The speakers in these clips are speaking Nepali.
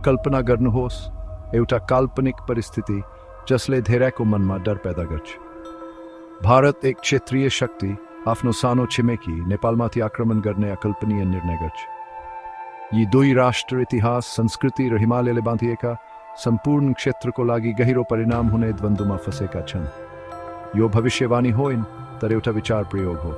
कल्पना गर्नुहोस् एउटा काल्पनिक परिस्थिति जसले धेरैको मनमा डर पैदा गर्छ। भारत एक क्षेत्रीय शक्ति आफ्नो सानो छिमेकी नेपालमाथि आक्रमण गर्ने अकल्पनीय निर्णय गर्छ। यी दुई राष्ट्र इतिहास, संस्कृति र हिमालयले बाँधिएका सम्पूर्ण क्षेत्रको लागि गहिरो परिणाम हुने द्वन्द्वमा फँसेका छन्। यो भविष्यवाणी होइन, तर एउटा विचार प्रयोग हो।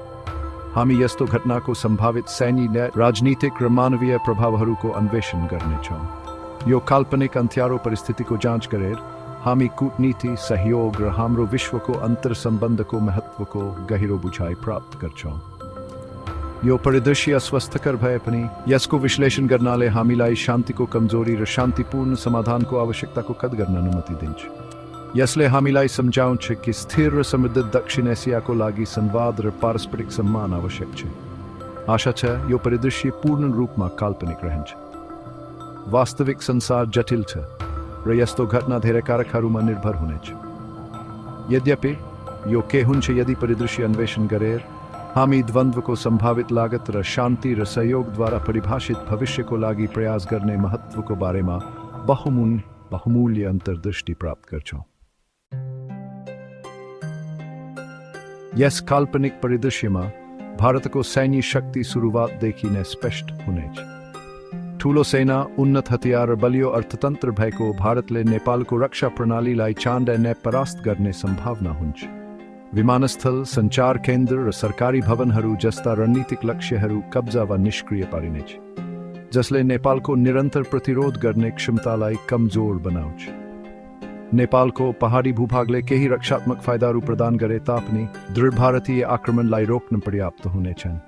हामी यस्तो घटनाको सम्भावित सैन्य, राजनीतिक र मानवीय प्रभावहरूको अन्वेषण गर्नेछौँ। यो काल्पनिक अन्त्यारो परिस्थितिको जाँच गरेर हामी कूटनीति, सहयोग र हाम्रो विश्वको अन्तर सम्बन्धको महत्त्वको गहिरो बुझाइ प्राप्त गर्छौँ। यो परिदृश्य अस्वस्थकर भए पनि यसको विश्लेषण गर्नाले हामीलाई शान्तिको कमजोरी र शान्तिपूर्ण समाधानको आवश्यकताको कद गर्न अनुमति दिन्छ। यसले हामीलाई सम्झाउँछ कि स्थिर र समृद्ध दक्षिण एसियाको लागि संवाद र पारस्परिक सम्मान आवश्यक छ। आशा छ यो परिदृश्य पूर्ण रूपमा काल्पनिक रहन्छ। वास्तविक संसार जटिल छ र यस्तो घटना धेरै कारकहरूमा निर्भर हुनेछ। यद्यपि यो के हुन्छ यदि परिदृश्य अन्वेषण गरेर हामी द्वन्द्वको सम्भावित लागत र शान्ति र सहयोगद्वारा परिभाषित भविष्यको लागि प्रयास गर्ने महत्त्वको बारेमा बहुमूल्य अन्तर्दृष्टि प्राप्त गर्छौँ। यस काल्पनिक परिदृश्यमा भारतको सैन्य शक्ति सुरुवातदेखि नै स्पष्ट हुनेछ। ठूलो सेना, उन्नत हतियार र बलियो अर्थतन्त्र भएको भारतले नेपालको रक्षा प्रणालीलाई चाँडै नै परास्त गर्ने सम्भावना हुन्छ। विमानस्थल, सञ्चार केन्द्र र सरकारी भवनहरू जस्ता रणनीतिक लक्ष्यहरू कब्जा वा निष्क्रिय पारिनेछ, जसले नेपालको निरन्तर प्रतिरोध गर्ने क्षमतालाई कमजोर बनाउँछ। नेपालको पहाडी भूभागले केही रक्षात्मक फाइदाहरू प्रदान गरे तापनि दृढ भारतीय आक्रमणलाई रोक्न पर्याप्त हुनेछन्।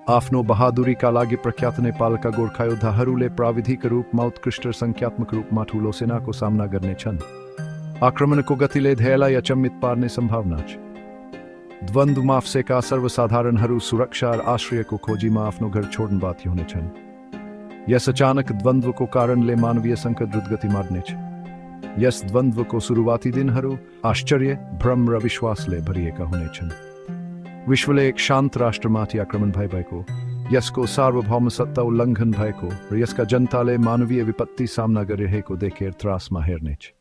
आफ्नो बहादुरीका लागि प्रख्यात नेपालका गोर्खा योद्धाहरूले प्राविधिक रूपमा उत्कृष्ट सङ्ख्यात्मक रूपमा ठूलो सेनाको सामना गर्नेछन्। आक्रमणको गतिले धेरैलाई अचम्मित पार्ने सम्भावना छ। द्वन्द्वमा फँसेका सर्वसाधारणहरू सुरक्षा र आश्रयको खोजीमा आफ्नो घर छोड्न बाध्य हुनेछन्। यस अचानक द्वन्द्वको कारणले मानवीय सङ्कट द्रुतगति मार्नेछ। यस द्वन्द्वको सुरुवाती दिनहरू आश्चर्य, भ्रम र विश्वासले भरिएका हुनेछन्। विश्वले एक शान्त राष्ट्रमाथि आक्रमण भइरहेको, यसको सार्वभौम सत्ता उल्लङ्घन भएको र यसका जनताले मानवीय विपत्ति सामना गरिरहेको देखेर त्रासमा हेर्नेछ।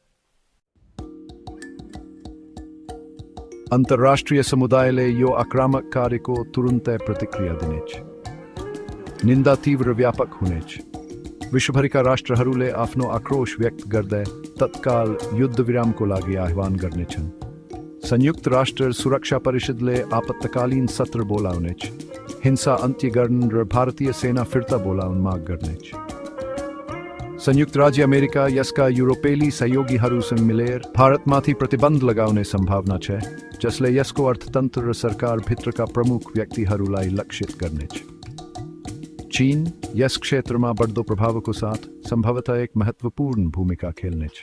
अन्तर्राष्ट्रिय समुदायले यो आक्रामक कार्यको तुरुन्तै प्रतिक्रिया दिनेछ। निन्दा तीव्र व्यापक हुनेछ। विश्वभरिका राष्ट्रहरूले आफ्नो आक्रोश व्यक्त गर्दै तत्काल युद्धविरामको लागि आह्वान गर्नेछन्। संयुक्त राष्ट्र सुरक्षा परिषदले आपत्कालीन सत्र बोलाउनेछ, हिंसा अन्त्य गर्न र भारतीय सेना फिर्ता बोलाउन माग गर्नेछ। संयुक्त राज्य अमेरिका यसका युरोपेली सहयोगीहरूसँग मिलेर भारतमाथि प्रतिबन्ध लगाउने सम्भावना छ, जसले यसको अर्थतन्त्र र सरकार भित्रका प्रमुख व्यक्तिहरूलाई लक्षित गर्नेछ। चीन यस क्षेत्रमा बढ्दो प्रभावको साथ सम्भवतः एक महत्त्वपूर्ण भूमिका खेल्नेछ।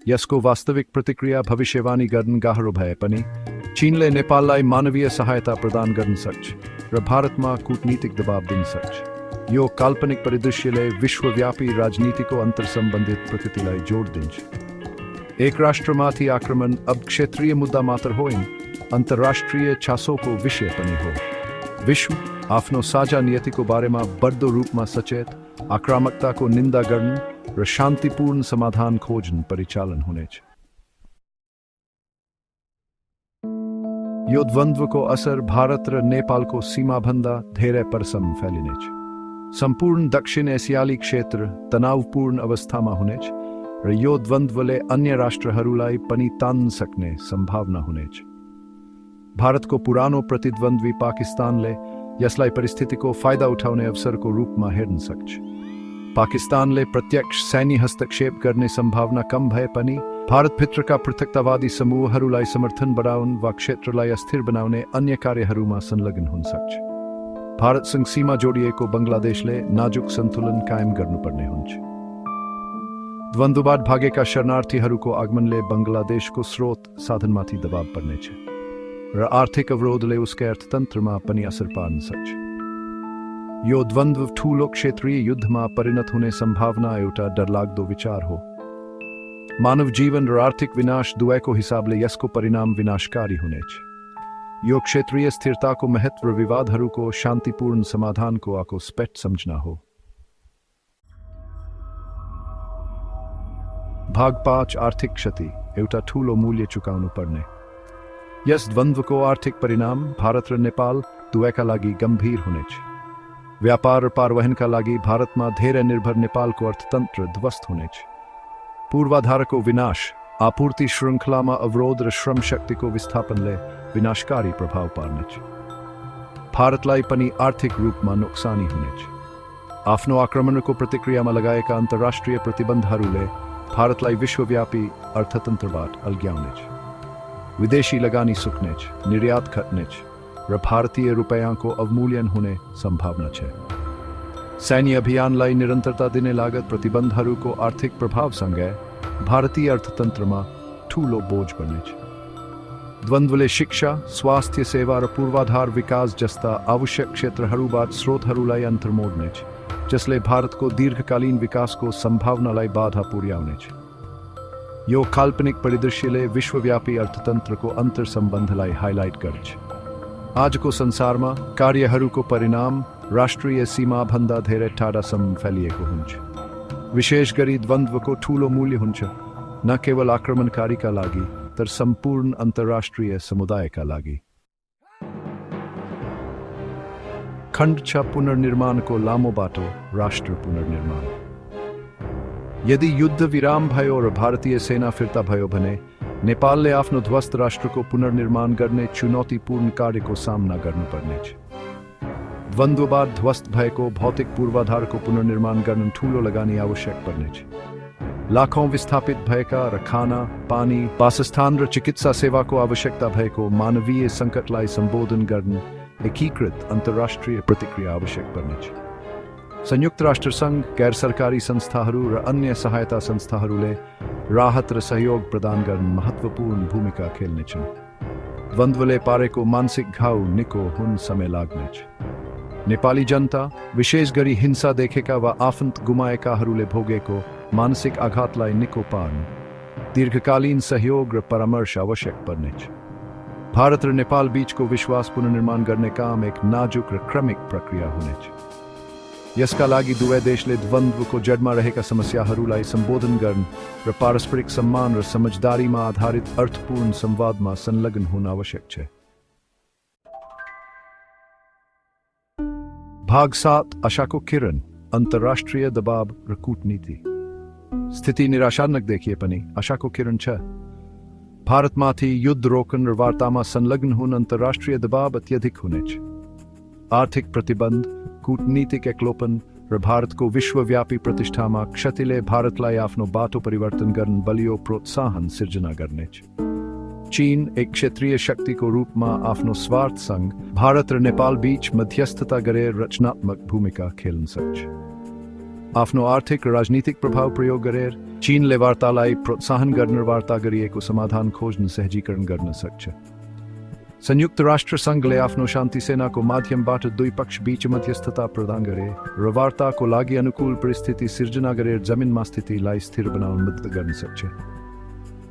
यसको वास्तविक प्रतिक्रिया भविष्यवाणी गर्न गाह्रो भए पनि चीनले नेपाललाई मानवीय सहायता प्रदान गर्न सक्छ र भारतमा कूटनीतिक दबाव दिन सक्छ। यो काल्पनिक परिदृश्यले विश्वव्यापी राजनीतिको अन्तर्सम्बन्धित प्रकृतिलाई जोड दिन्छ। एक राष्ट्रमाथि आक्रमण अब क्षेत्रीय मुद्दा मात्र होइन, अन्तर्राष्ट्रिय चासोको विषय पनि हो। विश्व आफ्नो साझा नियतिको बारेमा बढ्दो रूपमा सचेत, आक्रामकताको निन्दा गर्न र शान्तिपूर्ण समाधान खोज्न परिचालन हुनेछ। यो द्वन्द्वको असर भारत र नेपालको सीमाभन्दा धेरै परसम्म फैलिनेछ। सम्पूर्ण दक्षिण एसियाली क्षेत्र तनावपूर्ण अवस्थामा हुनेछ र यो द्वन्द्वले अन्य राष्ट्रहरूलाई पनि तान्न सक्ने सम्भावना हुनेछ। भारतको पुरानो प्रतिद्वन्द्वी पाकिस्तानले यसलाई परिस्थितिको फाइदा उठाउने अवसरको रूपमा हेर्न सक्छ। पाकिस्तानले प्रत्यक्ष सैन्य हस्तक्षेप गर्ने सम्भावना कम भए पनि भारतभित्रका पृथकतावादी समूहहरूलाई समर्थन बढाउन वा क्षेत्रलाई अस्थिर बनाउने अन्य कार्यहरूमा संलग्न हुन सक्छ। भारतसँग सीमा जोडिएको बङ्गलादेशले नाजुक सन्तुलन कायम गर्नुपर्ने हुन्छ। द्वन्द्वबाट भागेका शरणार्थीहरूको आगमनले बङ्गलादेशको स्रोत साधनमाथि दबाव पर्नेछ र आर्थिक अवरोधले उसका अर्थतन्त्रमा पनि असर पार्न सक्छ। यो द्वन्द्व ठूलो क्षेत्रीय युद्धमा परिणत हुने सम्भावना एउटा डरलाग्दो विचार हो। मानव जीवन र आर्थिक विनाश दुवैको हिसाबले यसको परिणाम विनाशकारी हुनेछ। यो क्षेत्रीय स्थिरताको महत्व र विवादहरूको शान्तिपूर्ण समाधानको आको स्पष्ट सम्झना हो। भाग 5 आर्थिक क्षति एउटा ठूलो मूल्य चुकाउनु पर्ने। यस द्वन्द्वको आर्थिक परिणाम भारत र नेपाल दुवैका लागि गम्भीर हुनेछ। व्यापार र पारवहनका लागि भारतमा धेरै निर्भर नेपालको अर्थतन्त्र ध्वस्त हुनेछ। पूर्वाधारको विनाश, आपूर्ति श्रृङ्खलामा अवरोध र श्रम शक्तिको विस्थापनले विनाशकारी प्रभाव पार्नेछ। भारतलाई पनि आर्थिक रूपमा नोक्सानी हुनेछ। आफ्नो आक्रमणको प्रतिक्रियामा लगाएका अन्तर्राष्ट्रिय प्रतिबन्धहरूले भारतलाई विश्वव्यापी अर्थतन्त्रबाट अल्झ्याउनेछ। विदेशी लगानी सुक्नेछ, निर्यात घट्नेछ र भारतीय रुपैयाँको अवमूल्यन हुने सम्भावना छ। सैन्य अभियानलाई निरन्तरता दिने लागत प्रतिबन्धहरूको आर्थिक प्रभावसँगै भारतीय अर्थतन्त्रमा ठूलो बोझ बन्नेछ। द्वन्द्वले शिक्षा, स्वास्थ्य सेवा र पूर्वाधार विकास जस्ता आवश्यक क्षेत्रहरूबाट स्रोतहरूलाई अन्तर्मोड्नेछ, जसले भारतको दीर्घकालीन विकासको सम्भावनालाई बाधा पुर्याउनेछ। यो काल्पनिक परिदृश्यले विश्वव्यापी अर्थतन्त्रको अन्तर्सम्बन्धलाई हाइलाइट गर्छ। आजको संसारमा कार्यहरूको परिणाम राष्ट्रिय सीमाभन्दा धेरै टाढासम्म फैलिएको हुन्छ। विशेष गरी द्वन्द्वको ठूलो मूल्य हुन्छ, न केवल आक्रमणकारीका लागि तर सम्पूर्ण अन्तर्राष्ट्रिय समुदायका लागि। खण्ड 6 पुनर्निर्माणको लामो बाटो, राष्ट्र पुनर्निर्माण। यदि युद्ध विराम भयो र भारतीय सेना फिर्ता भयो भने नेपालले आफ्नो ध्वस्त राष्ट्रको पुनर्निर्माण गर्ने चुनौतीपूर्ण कार्यको सामना गर्नुपर्नेछ। द्वन्द्वबाट ध्वस्त भएको भौतिक पूर्वाधारको पुनर्निर्माण गर्न ठूलो लगानी आवश्यक पर्नेछ। लाखौं विस्थापित भएका र खाना, पानी, वासस्थान र चिकित्सा सेवाको आवश्यकता भएको मानवीय सङ्कटलाई सम्बोधन गर्न एकीकृत अन्तर्राष्ट्रिय प्रतिक्रिया आवश्यक पर्नेछ। संयुक्त राष्ट्र सङ्घ, गैर सरकारी संस्थाहरू र अन्य सहायता संस्थाहरूले राहत र सहयोग प्रदान गर्न महत्त्वपूर्ण भूमिका खेल्नेछन्। द्वन्द्वले पारेको मानसिक घाउ निको हुन समय लाग्नेछ। नेपाली जनता, विशेष गरी हिंसा देखेका वा आफन्त गुमाएकाहरूले भोगेको मानसिक आघातलाई निको पार्न दीर्घकालीन सहयोग र परामर्श आवश्यक पर्नेछ। भारत र नेपाल बीचको विश्वास पुनर्निर्माण गर्ने काम एक नाजुक र क्रमिक प्रक्रिया हुनेछ। यसका लागि दुवै देशले द्वन्द्वको जडमा रहेका समस्याहरूलाई सम्बोधन गर्न र पारस्परिक सम्मान र समझदारीमा आधारित अर्थपूर्ण संवादमा संलग्न हुन आवश्यक छ। भाग 7 आशाको किरण, अन्तर्राष्ट्रिय दबाव र कूटनीति। स्थिति निराशाजनक देखिए पनि आशाको किरण छ। भारतमाथि युद्ध रोकन र वार्तामा संलग्न हुन अन्तर्राष्ट्रिय दबाव अत्यधिक हुनेछ। आर्थिक प्रतिबन्ध, कूटनीतिक एक्लोपन र भारतको विश्वव्यापी प्रतिष्ठामा क्षतिले भारतलाई आफ्नो बाटो परिवर्तन गर्न बलियो प्रोत्साहन सिर्जना गर्नेछ। चीन एक क्षेत्रीय शक्तिको रूपमा आफ्नो स्वार्थसँग भारत र नेपाल बीच मध्यस्थता गरेर रचनात्मक भूमिका खेल्न सक्छ। आफ्नो आर्थिक र राजनीतिक प्रभाव प्रयोग गरेर चीनले वार्तालाई प्रोत्साहन गर्न वार्ता गरिएको समाधान खोज्न सहजीकरण गर्न सक्छ। संयुक्त राष्ट्र सङ्घले आफ्नो शान्ति सेनाको माध्यमबाट दुई पक्ष बीच मध्यस्थता प्रदान गरे र वार्ताको लागि अनुकूल परिस्थिति सिर्जना गरेर जमिनमा स्थितिलाई स्थिर बनाउन मद्दत गर्न सक्छ।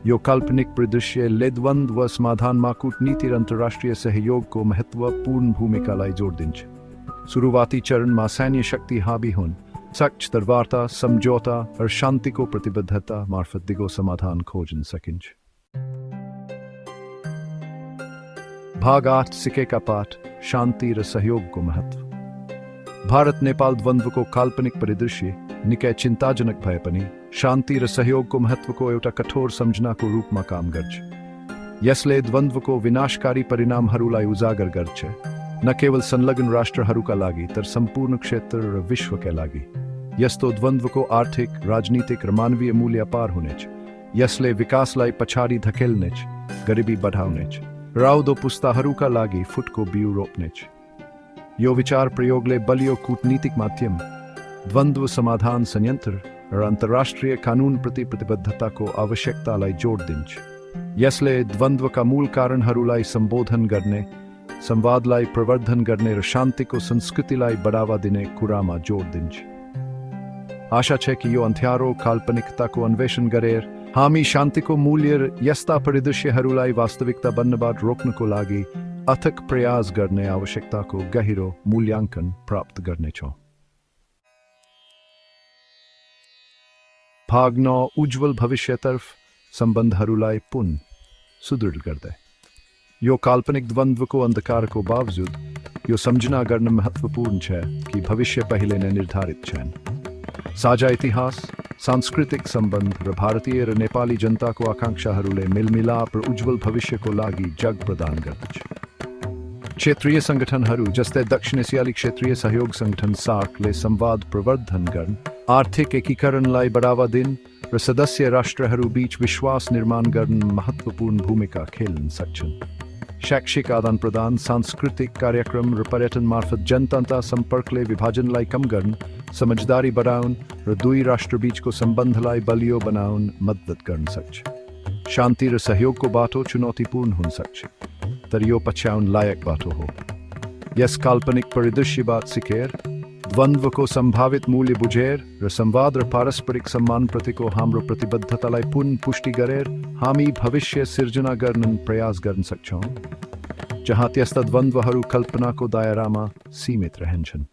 यो काल्पनिक परिदृश्यले द्वन्द्व समाधानमा कूटनीति र अन्तर्राष्ट्रिय सहयोगको महत्त्वपूर्ण भूमिकालाई जोड दिन्छ। सुरुवाती चरणमा सैन्य शक्ति हावी हुन् सक्छ तर वार्ता, सम्झौता र शान्तिको प्रतिबद्धता मार्फत दिगो समाधान खोज्न सकिन्छ। भाग 8 सिकेका पाठ, शान्ति र सहयोगको महत्त्व। भारत नेपाल द्वन्द्वको काल्पनिक परिदृश्य निकै चिन्ताजनक भए पनि शान्ति र सहयोगको महत्त्वको एउटा कठोर सम्झनाको रूपमा काम गर्छ। यसले द्वन्द्वको विनाशकारी परिणामहरूलाई उजागर गर्छ, न केवल संलग्न राष्ट्रहरूका लागि तर सम्पूर्ण क्षेत्र र विश्वका लागि। यस्तो द्वन्द्वको आर्थिक, राजनीतिक र मानवीय मूल्य अपार हुनेछ। यसले विकासलाई पछाडि धकेल्नेछ, गरिबी बढाउनेछ र आउँदो पुस्ताहरूका लागि फुटको बिउ रोप्नेछ। यो विचार प्रयोगले बलियो कूटनीतिक माध्यम, द्वन्द्व समाधान संयन्त्र र अन्तर्राष्ट्रिय कानुनप्रति प्रतिबद्धताको आवश्यकतालाई जोड दिन्छ। यसले द्वन्द्वका मूल कारणहरूलाई सम्बोधन गर्ने, संवादलाई प्रवर्धन गर्ने र शान्तिको संस्कृतिलाई बढावा दिने कुरामा जोड दिन्छ। आशा छ कि यो अन्त्यारो काल्पनिकताको अन्वेषण गरेर हामी शान्तिको मूल्य र यस्ता परिदृश्यहरूलाई वास्तविकता बन्नबाट रोक्नको लागि अथक प्रयास गर्ने आवश्यकताको गहिरो मूल्याङ्कन प्राप्त गर्नेछौँ। भाग 9 उज्जवल भविष्यतर्फ संबंधहरूलाई पुन सुदृढ गर्दै यो काल्पनिक द्वन्द्वको अन्धकारको बावजुद यो सम्झना गर्न महत्त्वपूर्ण छ कि भविष्य पहिले नै निर्धारित छन्। साझा इतिहास, सांस्कृतिक सम्बन्ध र भारतीय र नेपाली जनताको आकांक्षाहरूले मेलमिलाप र उज्जवल भविष्यको लागि जग प्रदान गर्दछ। क्षेत्रीय सङ्गठनहरू जस्तै दक्षिण एसियाली क्षेत्रीय सहयोग सङ्गठन सार्कले संवाद प्रवर्धन गर्न, आर्थिक एकीकरणलाई बढावा दिन र सदस्य राष्ट्रहरू बीच विश्वास निर्माण गर्न महत्त्वपूर्ण भूमिका खेल्न सक्छन्। शैक्षिक आदान प्रदान, सांस्कृतिक कार्यक्रम र पर्यटन मार्फत जनता सम्पर्कले विभाजनलाई कम गर्न, समझदारी बढाउन र दुई राष्ट्रबीचको सम्बन्धलाई बलियो बनाउन मद्दत गर्न सक्छ। शान्ति र सहयोगको बाटो चुनौतीपूर्ण हुन सक्छ, तर यो पछ्याउन लायक बाटो हो। यस काल्पनिक परिदृश्यबाट सिकेर, द्वन्द्वको सम्भावित मूल्य बुझेर र संवाद र पारस्परिक सम्मानप्रतिको हाम्रो प्रतिबद्धतालाई पुनः पुष्टि गरेर हामी भविष्य सिर्जना गर्न प्रयास गर्न सक्छौँ, जहाँ त्यस्ता द्वन्द्वहरू कल्पनाको दायरामा सीमित रहन्छन्।